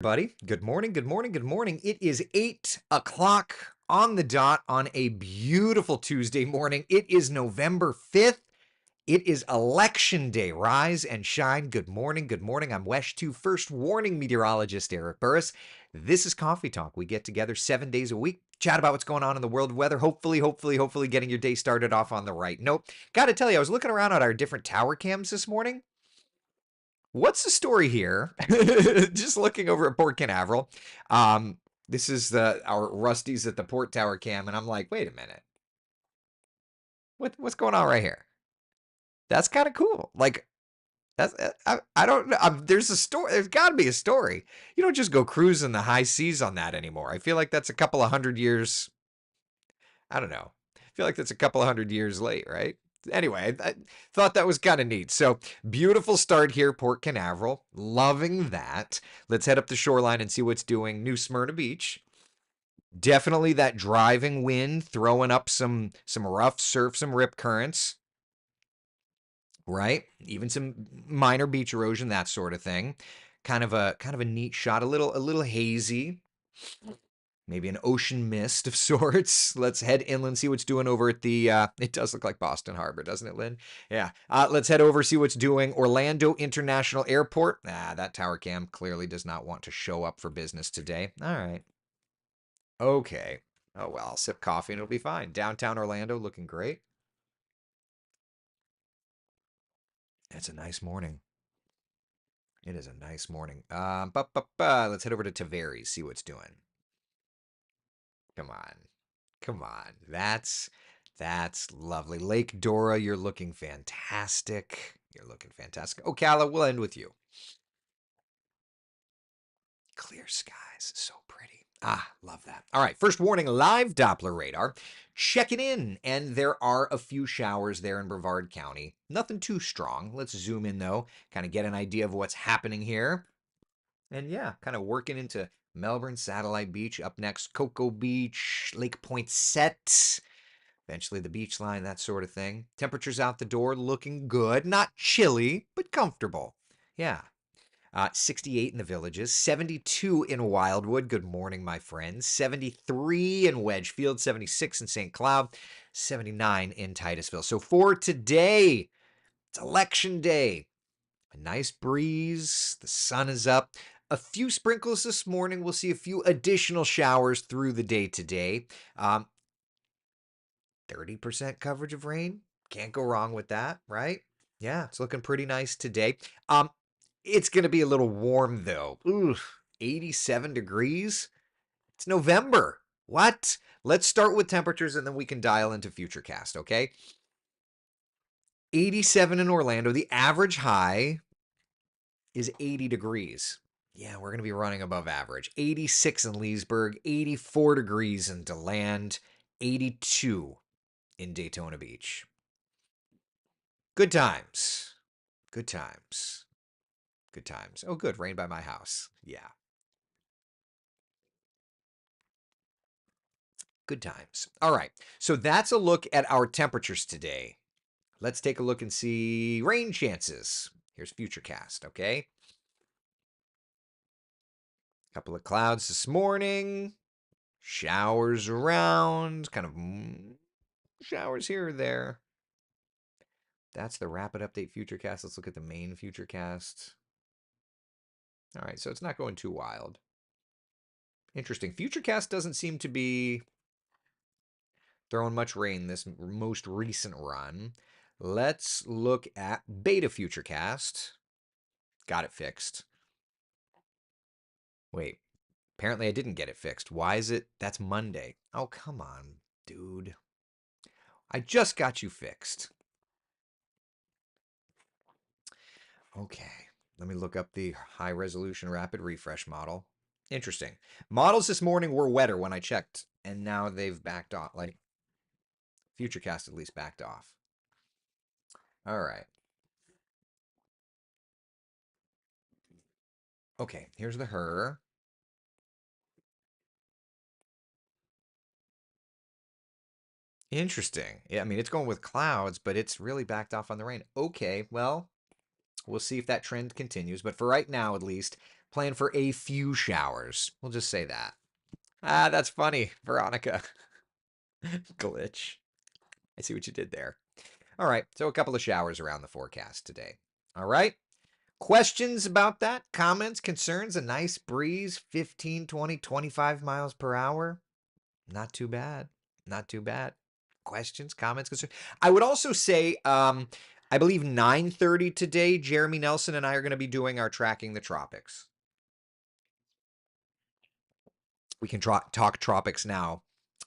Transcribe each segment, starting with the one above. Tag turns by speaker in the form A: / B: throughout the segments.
A: Buddy, good morning, good morning, good morning. It is 8 o'clock on the dot on a beautiful Tuesday morning. It is November 5th. It is election day. Rise and shine. Good morning, good morning. I'm Wesh 2 First Warning Meteorologist Eric Burris. This is Coffee Talk. We get together 7 days a week, chat about what's going on in the world of weather. Hopefully getting your day started off on the right note. Got to tell you, I was looking around at our different tower cams this morning. What's the story here? Just looking over at Port Canaveral. This is our Rusties at the Port Tower cam, and I'm like, wait a minute. What's going on right here? That's kind of cool. Like that's I don't know. There's a story. There's got to be a story. You don't just go cruising the high seas on that anymore. I feel like that's a couple of hundred years. I don't know. I feel like that's a couple of hundred years late, right? Anyway, I thought that was kind of neat. So beautiful start here, Port Canaveral. Loving that. Let's head up the shoreline and see what's doing. New Smyrna Beach. Definitely that driving wind throwing up some rough surf, some rip currents, right? Even some minor beach erosion, that sort of thing. Kind of a neat shot, a little hazy. Maybe an ocean mist of sorts. Let's head inland, see what's doing over at the, it does look like Boston Harbor, doesn't it, Lynn? Yeah. Let's head over, see what's doing. Orlando International Airport. That tower cam clearly does not want to show up for business today. All right. Okay. Oh, well, I'll sip coffee and it'll be fine. Downtown Orlando looking great. It's a nice morning. It is a nice morning. Let's head over to Tavares, see what's doing. Come on. Come on. That's lovely. Lake Dora, you're looking fantastic. You're looking fantastic. Ocala, we'll end with you. Clear skies. So pretty. Love that. All right. First warning, live Doppler radar. Checking in. And there are a few showers there in Brevard County. Nothing too strong. Let's zoom in, though. Kind of get an idea of what's happening here. And yeah, kind of working into Melbourne, Satellite Beach. Up next, Cocoa Beach, Lake Poinsett. Eventually the beach line, that sort of thing. Temperatures out the door looking good. Not chilly, but comfortable. Yeah. 68 in the Villages, 72 in Wildwood. Good morning, my friends. 73 in Wedgefield, 76 in St. Cloud, 79 in Titusville. So for today, it's election day. A nice breeze. The sun is up. A few sprinkles this morning. We'll see a few additional showers through the day today. 30% coverage of rain. Can't go wrong with that, right? Yeah, it's looking pretty nice today. It's going to be a little warm though. Ooh, 87 degrees. It's November. What? Let's start with temperatures and then we can dial into Futurecast, okay? 87 in Orlando. The average high is 80 degrees. Yeah, we're going to be running above average. 86 in Leesburg, 84 degrees in DeLand, 82 in Daytona Beach. Good times. Good times. Good times. Oh, good. Rain by my house. Yeah. Good times. All right. So that's a look at our temperatures today. Let's take a look and see rain chances. Here's Futurecast, okay? Couple of clouds this morning. Showers around. Kind of showers here or there. That's the rapid update Futurecast. Let's look at the main Futurecast. All right, so it's not going too wild. Interesting. Futurecast doesn't seem to be throwing much rain this most recent run. Let's look at Beta Futurecast. Got it fixed. Wait, apparently I didn't get it fixed. Why is it? That's Monday. Oh, come on, dude. I just got you fixed. Okay, let me look up the high resolution rapid refresh model. Interesting. Models this morning were wetter when I checked, and now they've backed off. Like, Futurecast at least backed off. All right. Okay, here's the her. Interesting. Yeah, I mean, it's going with clouds, but it's really backed off on the rain. Okay, well, we'll see if that trend continues. But for right now, at least, Plan for a few showers. We'll just say that. Ah, that's funny, Veronica. Glitch. I see what you did there. All right, so a couple of showers around the forecast today. All right. Questions about that? Comments, concerns? A nice breeze, 15, 20, 25 miles per hour. Not too bad. Not too bad. Questions, comments, concerns? I would also say, I believe 9:30 today, Jeremy Nelson and I are going to be doing our Tracking the Tropics. We can talk tropics now,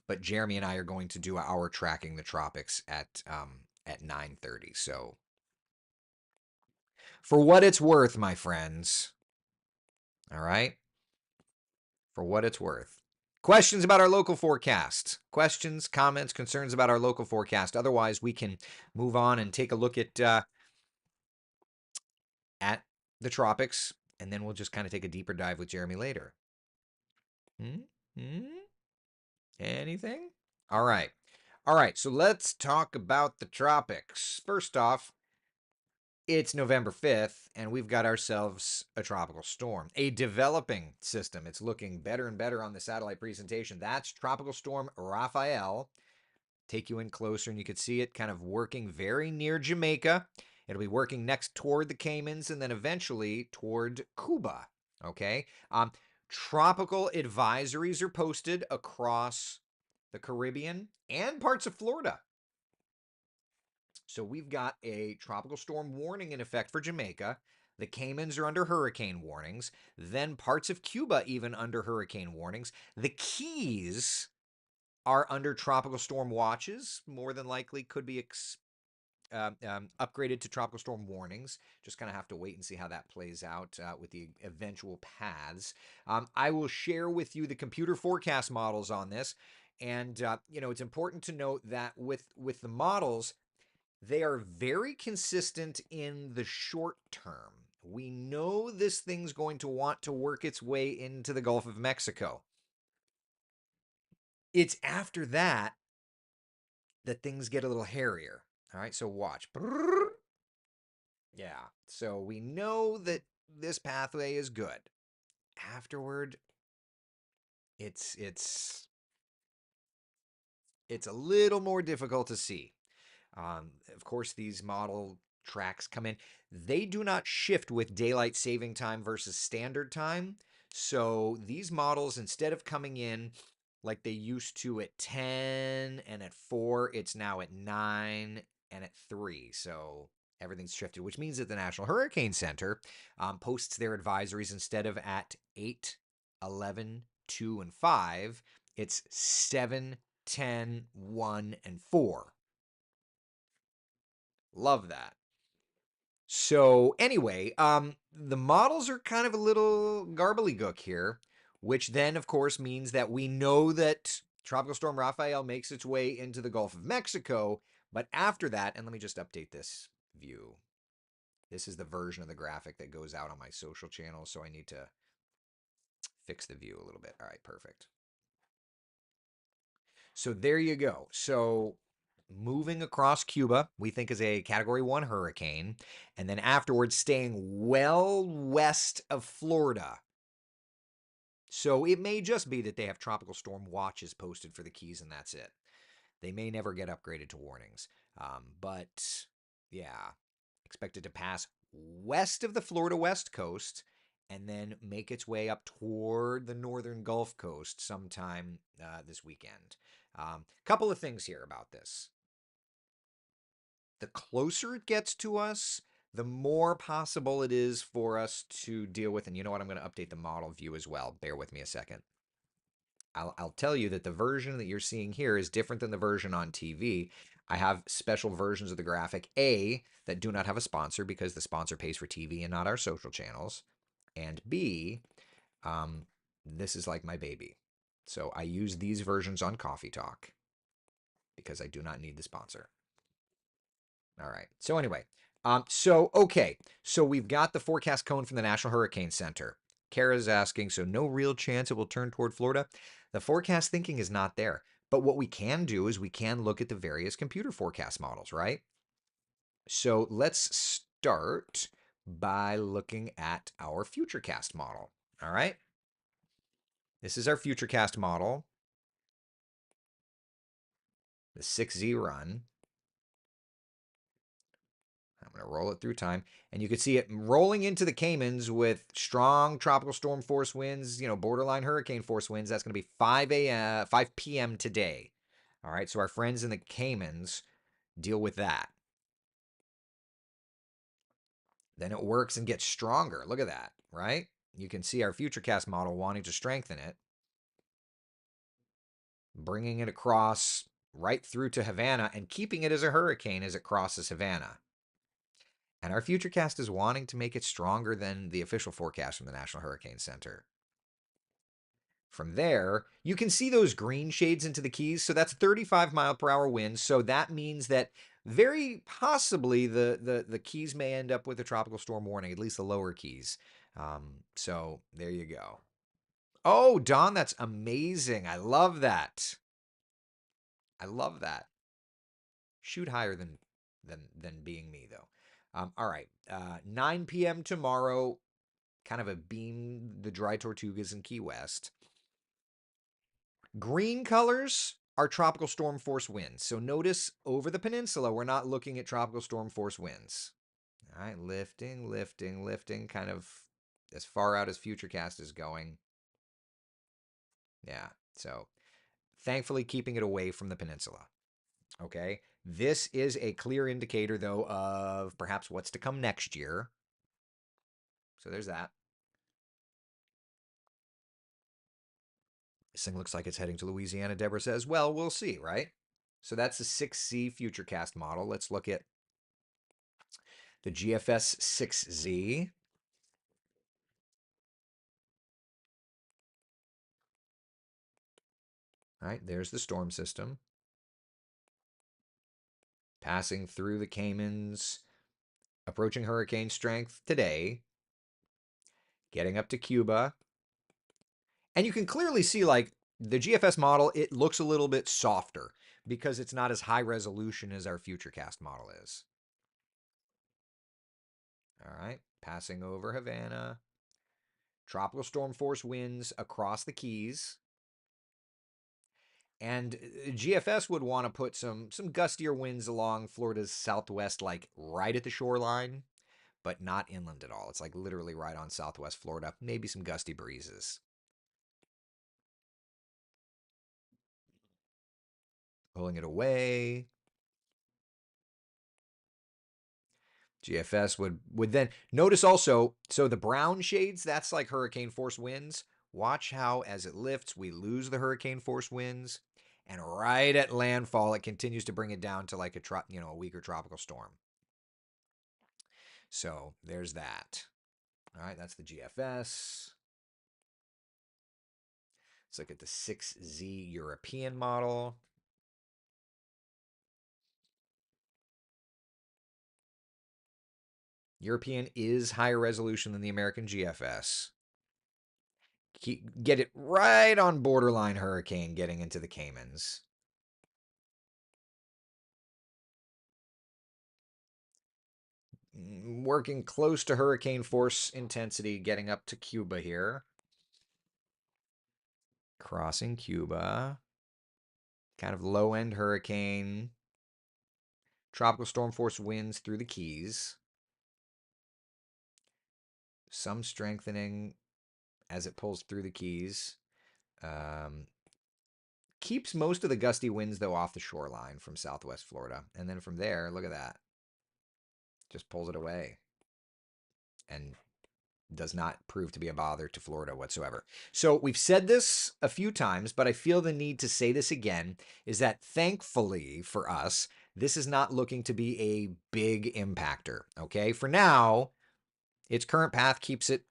A: but Jeremy and I are going to do our Tracking the Tropics at 9:30. So for what it's worth, my friends. All right. For what it's worth. Questions about our local forecast. Questions, comments, concerns about our local forecast. Otherwise, we can move on and take a look at the tropics, and then we'll just kind of take a deeper dive with Jeremy later. Anything? All right. All right. So let's talk about the tropics. First off, it's November 5th, and we've got ourselves a tropical storm, a developing system. It's looking better and better on the satellite presentation. That's Tropical Storm Rafael. Take you in closer, and you can see it kind of working very near Jamaica. It'll be working next toward the Caymans and then eventually toward Cuba. Okay. Tropical advisories are posted across the Caribbean and parts of Florida. So we've got a tropical storm warning in effect for Jamaica. The Caymans are under hurricane warnings. Then parts of Cuba even under hurricane warnings. The Keys are under tropical storm watches. More than likely could be upgraded to tropical storm warnings. Just kind of have to wait and see how that plays out with the eventual paths. I will share with you the computer forecast models on this. And, it's important to note that with the models, they are very consistent in the short term. We know this thing's going to want to work its way into the Gulf of Mexico. It's after that things get a little hairier. All right, so watch. Yeah, so we know that this pathway is good. Afterward, it's a little more difficult to see. Of course, these model tracks come in. They do not shift with daylight saving time versus standard time. So these models, instead of coming in like they used to at 10 and at 4, it's now at 9 and at 3. So everything's shifted, which means that the National Hurricane Center posts their advisories instead of at 8, 11, 2, and 5. It's 7, 10, 1, and 4. Love that. So anyway, the models are kind of a little garbly-gook here, which then, of course, means that we know that Tropical Storm Rafael makes its way into the Gulf of Mexico, but after that, and let me just update this view. This is the version of the graphic that goes out on my social channels, so I need to fix the view a little bit. All right, perfect. So there you go. So moving across Cuba, we think is a Category 1 hurricane, and then afterwards staying well west of Florida. So it may just be that they have tropical storm watches posted for the Keys, and that's it. They may never get upgraded to warnings. But yeah, expected to pass west of the Florida West Coast and then make its way up toward the northern Gulf Coast sometime this weekend. Couple of things here about this. The closer it gets to us, the more possible it is for us to deal with. And you know what? I'm going to update the model view as well. Bear with me a second. I'll tell you that the version that you're seeing here is different than the version on TV. I have special versions of the graphic, A, that do not have a sponsor because the sponsor pays for TV and not our social channels. And B, this is like my baby. So I use these versions on Coffee Talk because I do not need the sponsor. All right. So anyway, okay. So we've got the forecast cone from the National Hurricane Center. Kara's asking, so no real chance it will turn toward Florida? The forecast thinking is not there. But what we can do is we can look at the various computer forecast models, right? So let's start by looking at our futurecast model. All right. This is our futurecast model, the 6Z run. I'm going to roll it through time. And you can see it rolling into the Caymans with strong tropical storm force winds, borderline hurricane force winds. That's going to be 5 p.m. today. All right. So our friends in the Caymans deal with that. Then it works and gets stronger. Look at that, right? You can see our futurecast model wanting to strengthen it, bringing it across right through to Havana and keeping it as a hurricane as it crosses Havana. And our futurecast is wanting to make it stronger than the official forecast from the National Hurricane Center. From there, you can see those green shades into the Keys. So that's 35-mile-per-hour winds. So that means that very possibly the Keys may end up with a tropical storm warning, at least the lower Keys. So there you go. Oh, Don, that's amazing. I love that. I love that. Shoot higher than being me though. All right, 9 p.m. tomorrow. Kind of a beam the dry Tortugas in Key West. Green colors are tropical storm force winds. So notice over the peninsula, we're not looking at tropical storm force winds. All right, lifting, lifting, lifting, kind of as far out as futurecast is going. Yeah, so thankfully keeping it away from the peninsula. Okay, this is a clear indicator, though, of perhaps what's to come next year. So there's that. This thing looks like it's heading to Louisiana, Deborah says. Well, we'll see, right? So that's the 6C futurecast model. Let's look at the GFS 6Z. All right, there's the storm system. Passing through the Caymans, approaching hurricane strength today, getting up to Cuba. And you can clearly see, like, the GFS model, it looks a little bit softer because it's not as high resolution as our futurecast model is. All right, passing over Havana. Tropical storm force winds across the Keys. And GFS would want to put some gustier winds along Florida's southwest, like right at the shoreline, but not inland at all. It's like literally right on southwest Florida. Maybe some gusty breezes. Pulling it away. GFS would then notice also, so the brown shades, that's like hurricane force winds. Watch how as it lifts, we lose the hurricane force winds. And right at landfall, it continues to bring it down to like a weaker tropical storm. So there's that. All right, that's the GFS. Let's look at the 6Z European model. European is higher resolution than the American GFS. Get it right on borderline hurricane getting into the Caymans. Working close to hurricane force intensity, getting up to Cuba here. Crossing Cuba. Kind of low-end hurricane. Tropical storm force winds through the Keys. Some strengthening as it pulls through the Keys. Keeps most of the gusty winds, though, off the shoreline from southwest Florida. And then from there, look at that. Just pulls it away. And does not prove to be a bother to Florida whatsoever. So we've said this a few times, but I feel the need to say this again, is that thankfully for us, this is not looking to be a big impactor, okay? For now, its current path keeps it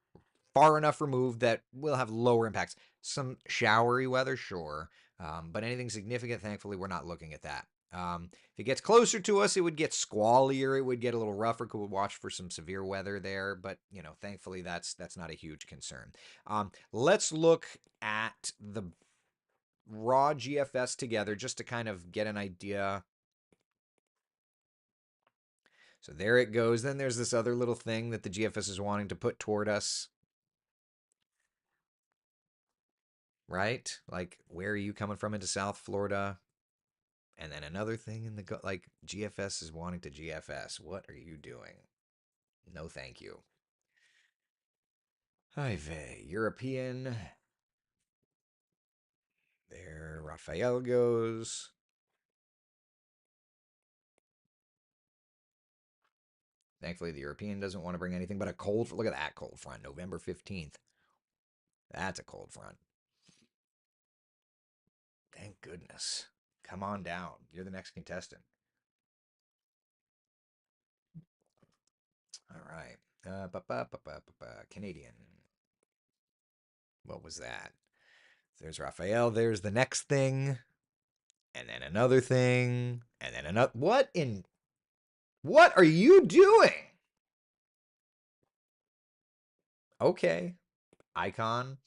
A: far enough removed that we'll have lower impacts. Some showery weather, sure, but anything significant, thankfully, we're not looking at that. If it gets closer to us, it would get squallier. It would get a little rougher. Could watch for some severe weather there, but thankfully that's not a huge concern. Let's look at the raw GFS together just to kind of get an idea. So there it goes. Then there's this other little thing that the GFS is wanting to put toward us. Right? Like, where are you coming from into South Florida? And then another thing in the like GFS is wanting to GFS. What are you doing? No, thank you. Hi, vey. European. There, Raphael goes. Thankfully, the European doesn't want to bring anything but a cold. Look at that cold front, November 15th. That's a cold front. Thank goodness. Come on down. You're the next contestant. All right. Canadian. What was that? There's Raphael. There's the next thing. And then another thing. And then another. What are you doing? Okay. Icon.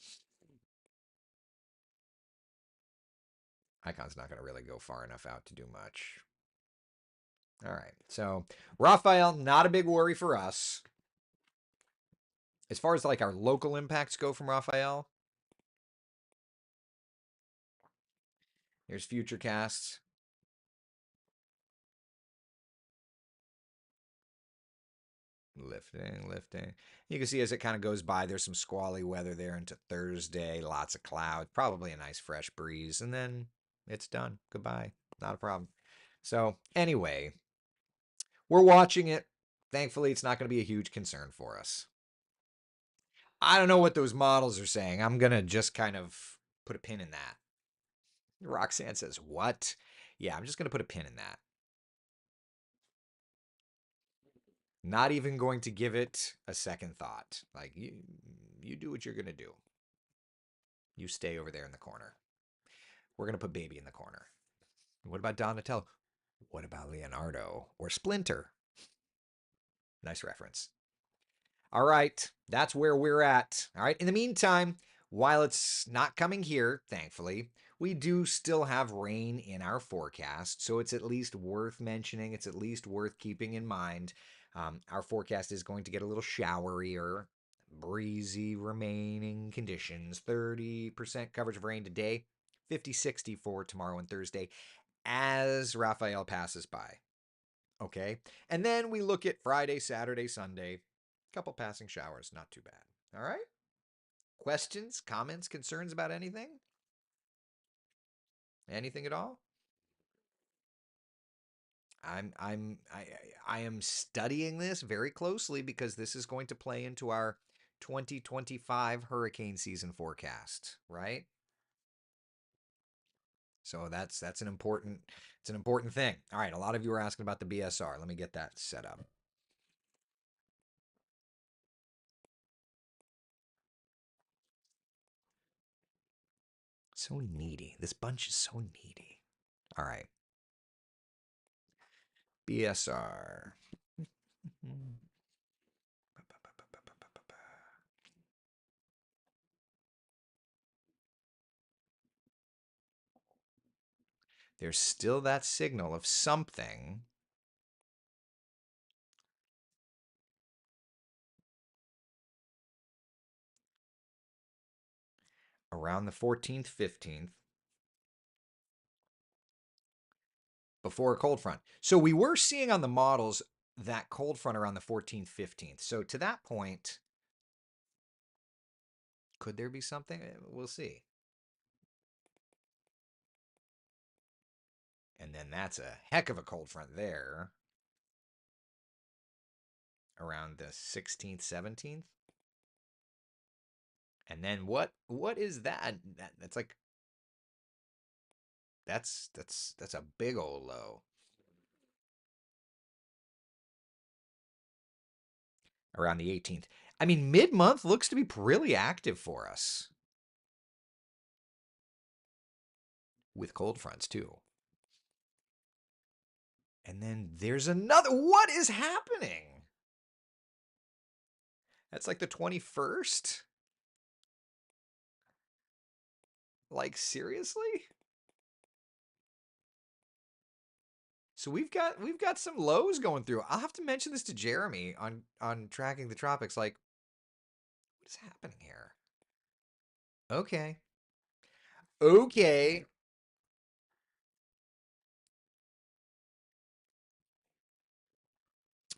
A: Icon's not going to really go far enough out to do much. All right. So, Raphael, not a big worry for us. As far as like our local impacts go from Raphael, here's future casts. Lifting. You can see as it kind of goes by, there's some squally weather there into Thursday, lots of clouds, probably a nice fresh breeze, and then it's done. Goodbye. Not a problem. So, anyway, we're watching it. Thankfully, it's not going to be a huge concern for us. I don't know what those models are saying. I'm going to just kind of put a pin in that. Roxanne says, what? Yeah, I'm just going to put a pin in that. Not even going to give it a second thought. Like, you do what you're going to do. You stay over there in the corner. We're going to put Baby in the corner. What about Donatello? What about Leonardo or Splinter? Nice reference. All right, that's where we're at. All right, in the meantime, while it's not coming here, thankfully, we do still have rain in our forecast, so it's at least worth mentioning. It's at least worth keeping in mind. Our forecast is going to get a little showerier, breezy remaining conditions, 30% coverage of rain today, 50-60 for tomorrow and Thursday as Raphael passes by. Okay, and then we look at Friday, Saturday, Sunday. Couple passing showers, not too bad. All right. Questions, comments, concerns about anything? Anything at all? I am studying this very closely because this is going to play into our 2025 hurricane season forecast, right? So that's an important thing. All right, a lot of you are asking about the BSR. Let me get that set up. So needy. This bunch is so needy. All right. BSR. There's still that signal of something around the 14th, 15th before a cold front. So we were seeing on the models that cold front around the 14th, 15th. So to that point, could there be something? We'll see. And then that's a heck of a cold front there around the 16th, 17th. And then what is that? That's like that's a big old low. Around the 18th. I mean, mid-month looks to be really active for us. With cold fronts too. And then there's another. What is happening? That's like the 21st? Like, seriously? So we've got some lows going through. I'll have to mention this to Jeremy on tracking the tropics. Like, what is happening here? Okay. Okay.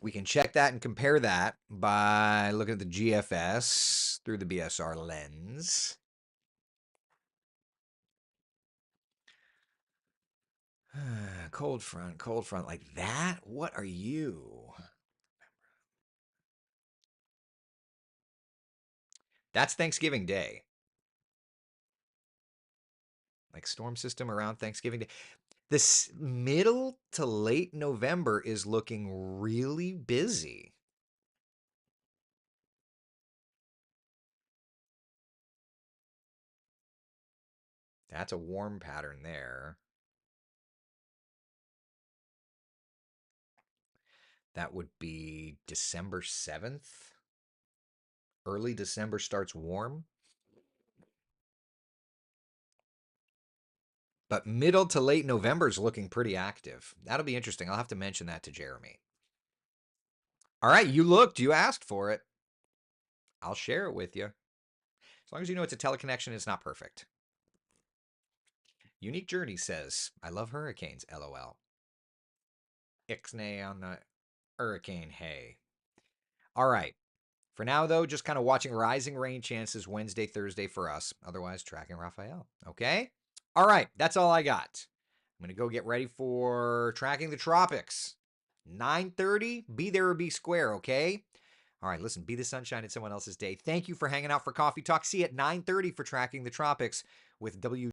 A: We can check that and compare that by looking at the GFS through the BSR lens. Cold front like that? What are you? That's Thanksgiving Day. Like storm system around Thanksgiving Day. This middle to late November is looking really busy. That's a warm pattern there. That would be December 7th. Early December starts warm. But middle to late November is looking pretty active. That'll be interesting. I'll have to mention that to Jeremy. All right, you looked. You asked for it. I'll share it with you. As long as you know it's a teleconnection, it's not perfect. Unique Journey says, I love hurricanes, LOL. Ixnay on the hurricane, hey. All right. For now, though, just kind of watching rising rain chances Wednesday, Thursday for us. Otherwise, tracking Raphael. Okay? All right. That's all I got. I'm going to go get ready for tracking the tropics. 9:30, be there or be square, okay? All right, listen, be the sunshine in someone else's day. Thank you for hanging out for Coffee Talk. See you at 9:30 for tracking the tropics with W.